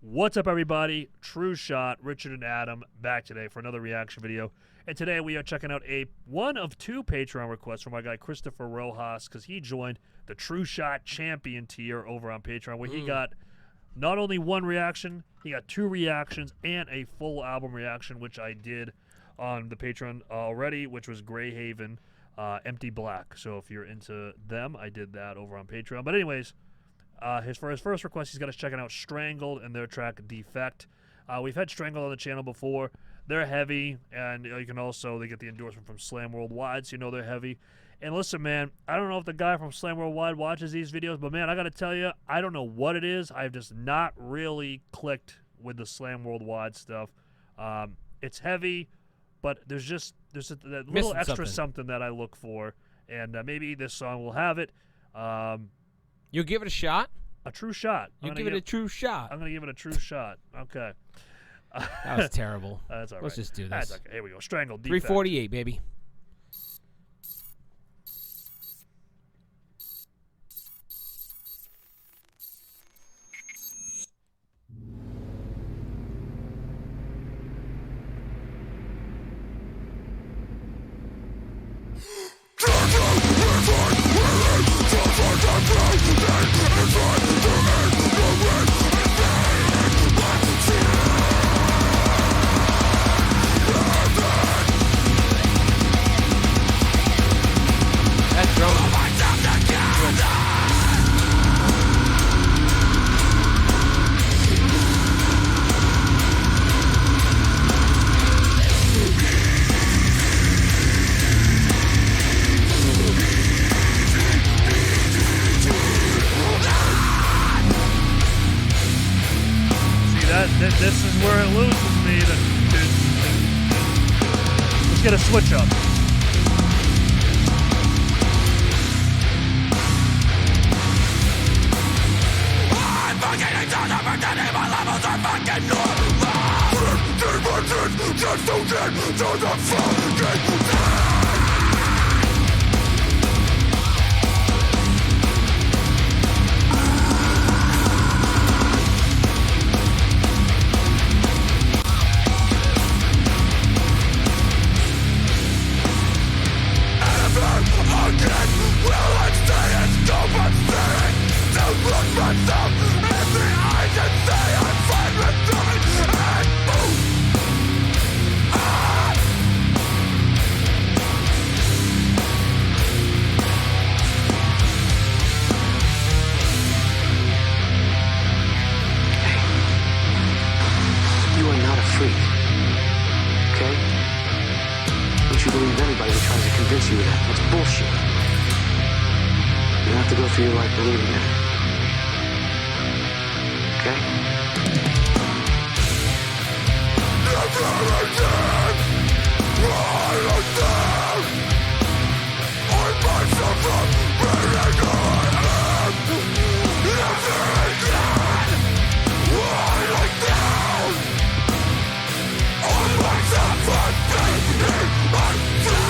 What's up, everybody? TrueShot, Richard and Adam, back today for another reaction video. And today we are checking out one of two Patreon requests from my guy Christopher Rojas, because he joined the TrueShot Champion tier over on Patreon, where he got not only one reaction, he got two reactions and a full album reaction, which I did on the Patreon already, which was Greyhaven, Empty Black. So if you're into them, I did that over on Patreon. But anyways, for his first request, he's got us checking out Strangled and their track Defect. We've had Strangled on the channel before. They're heavy, and you can also, they get the endorsement from Slam Worldwide, so you know they're heavy. And listen, man, I don't know if the guy from Slam Worldwide watches these videos, but man, I got to tell you, I don't know what it is. I've just not really clicked with the Slam Worldwide stuff. It's heavy, but there's that little extra something that I look for, and maybe this song will have it. You'll give it a shot? A true shot. You give it a true shot. I'm going to give it a true shot. Okay. That was terrible. That's all right. Let's just do this. That's okay. Here we go. Strangled. 348, baby. This is where it loses me. Let's get a switch up. I'm fucking exhausted, pretending my levels are fucking normal. Just to get to the fucking top. You that. That's bullshit. You don't have to go through your life believing that. Okay? Never again! I understand! I myself from where I am! Never again! I like down! I myself from being myself!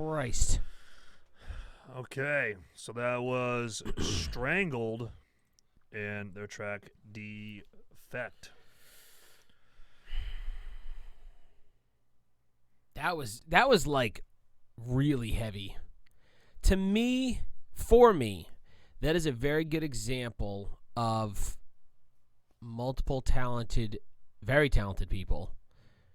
Christ. Okay, so that was Strangled and their track Defect. That was like really heavy. To me, for me, that is a very good example of multiple talented, very talented people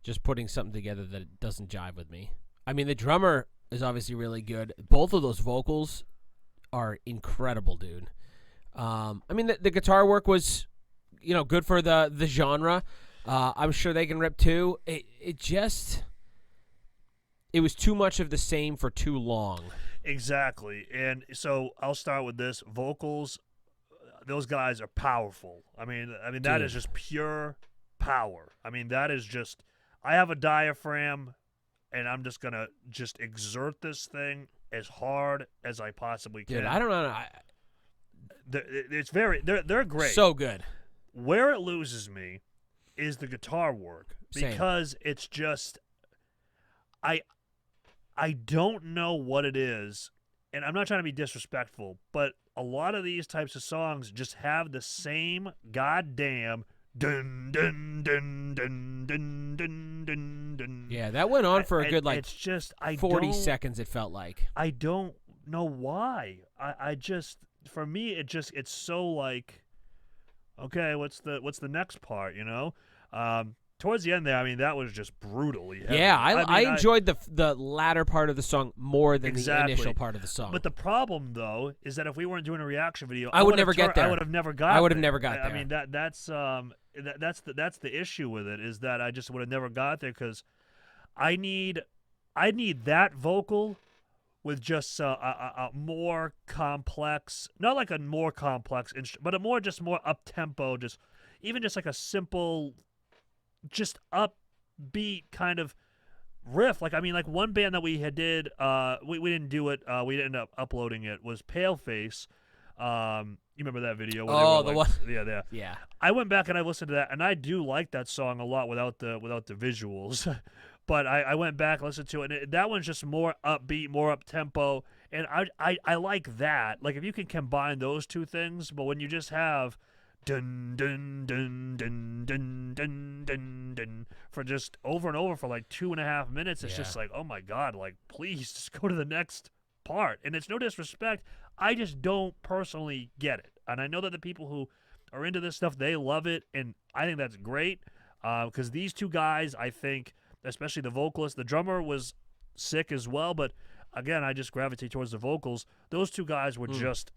just putting something together that doesn't jive with me. I mean, the drummer is obviously really good. Both of those vocals are incredible, dude. I mean, the guitar work was, good for the genre. I'm sure they can rip too. It was too much of the same for too long. Exactly. And so I'll start with this. Vocals, those guys are powerful. I mean that is just pure power. I mean, that is just, I have a diaphragm and I'm just going to just exert this thing as hard as I possibly can. Dude, I don't know. They're great. So good. Where it loses me is the guitar work, because it's just, I don't know what it is, and I'm not trying to be disrespectful, but a lot of these types of songs just have the same goddamn dun dun dun dun dun dun dun dun. Yeah, that went on for a good it's just 40 seconds. It felt like. I don't know why. I just, for me, it's so like, okay, what's the next part? Towards the end there, I mean, that was just brutally heavy. Yeah, I enjoyed the latter part of the song more than the initial part of the song. But the problem, though, is that if we weren't doing a reaction video, I would never get there. I would have never got there. I would have never got there. I mean, that's the issue with it, is that I just would have never got there, because I need that vocal with just a more complex, not like a more complex instrument, but a more up-tempo, just like a simple, just upbeat kind of riff. Like, I mean, like one band that we did, we didn't do it, we ended up uploading it, was Paleface. You remember that video? Where the one. Yeah. I went back and I listened to that, and I do like that song a lot without the visuals. But I went back, listened to it, and that one's just more upbeat, more up-tempo, and I like that. Like, if you can combine those two things, but when you just have dun dun dun dun dun dun dun dun for just over and over for like 2.5 minutes, it's just like, oh my God, like, please just go to the next part. And it's no disrespect, I just don't personally get it. And I know that the people who are into this stuff, they love it, and I think that's great, because these two guys, I think, especially the vocalist, the drummer was sick as well, but again, I just gravitate towards the vocals. Those two guys were just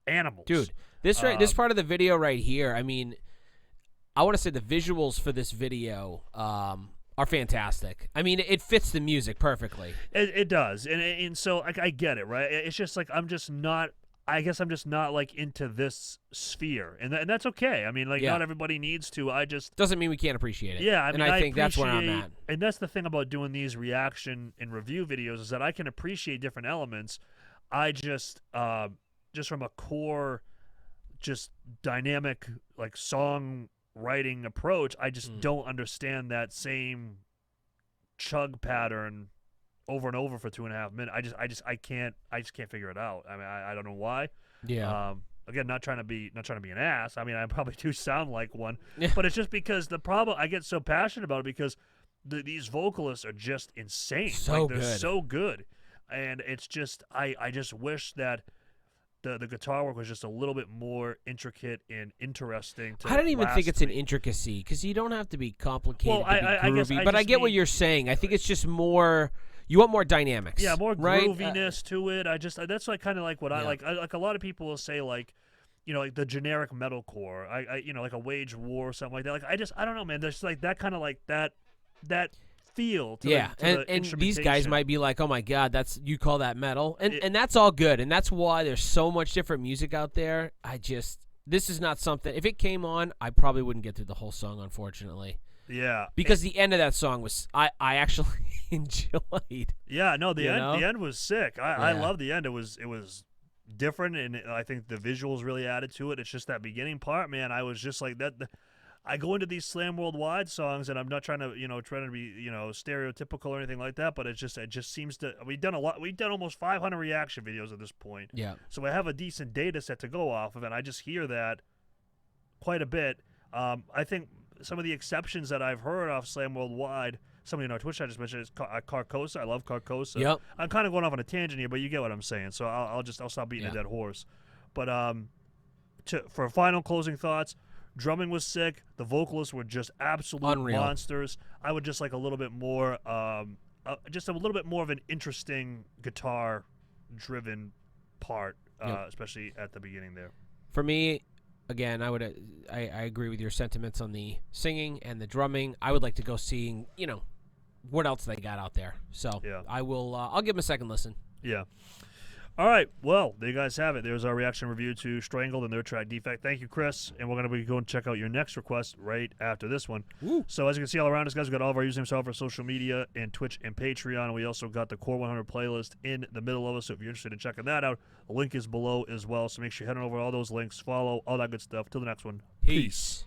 animals. Dude, this part of the video right here, I mean, I want to say the visuals for this video are fantastic. I mean, it fits the music perfectly. It does, and so I get it, right? It's just like I'm just not like into this sphere, and that's okay. I mean, like, not everybody needs to. I just doesn't mean we can't appreciate it. Yeah, I mean, I think that's where I'm at. And that's the thing about doing these reaction and review videos, is that I can appreciate different elements. I just from a core, just dynamic, like, song writing approach, I just don't understand that same chug pattern over and over for 2.5 minutes. I just can't figure it out. I mean, I don't know why. Yeah. Again, not trying to be an ass. I mean, I probably do sound like one, but it's just because the problem, I get so passionate about it because these vocalists are just insane. They're so good, and it's just I just wish that the guitar work was just a little bit more intricate and interesting. I don't even think it's an intricacy, because you don't have to be complicated to be groovy. But I get what you're saying. I think it's just more. You want more dynamics. Yeah, more grooviness to it. That's like kind of like what I like. Like a lot of people will say, like, like the generic metalcore. Like a Wage War or something like that. Like, I don't know, man. There's like that kind of like that feel to the and these guys might be like, oh my God, you call that metal, and that's all good, and that's why there's so much different music out there. This is not something. If it came on, I probably wouldn't get through the whole song, unfortunately. Yeah, because the end of that song was I actually enjoyed. Yeah, no, the end was sick. I love the end. It was different, and I think the visuals really added to it. It's just that beginning part, man. I was just like that. I go into these Slam Worldwide songs, and I'm not trying to be stereotypical or anything like that, but it just seems to we've done almost 500 reaction videos at this point. Yeah. So I have a decent data set to go off of, and I just hear that quite a bit. I think some of the exceptions that I've heard off Slam Worldwide, somebody on our Twitch I just mentioned is Carcosa. I love Carcosa. Yep. I'm kind of going off on a tangent here, but you get what I'm saying. So I'll stop beating a dead horse. But for final closing thoughts, drumming was sick. The vocalists were just absolute Unreal. monsters. I would just like a little bit more, just a little bit more of an interesting guitar-driven part, especially at the beginning there. For me, again, I agree with your sentiments on the singing and the drumming. I would like to go see, what else they got out there. So I'll give them a second listen. Yeah. All right. Well, there you guys have it. There's our reaction review to Strangled and their track Defect. Thank you, Chris. And we're going to be going to check out your next request right after this one. Ooh. So as you can see all around us, guys, we've got all of our usernames all of our social media and Twitch and Patreon. And we also got the Core 100 playlist in the middle of us. So if you're interested in checking that out, a link is below as well. So make sure you head on over all those links, follow, all that good stuff. Till the next one. Peace.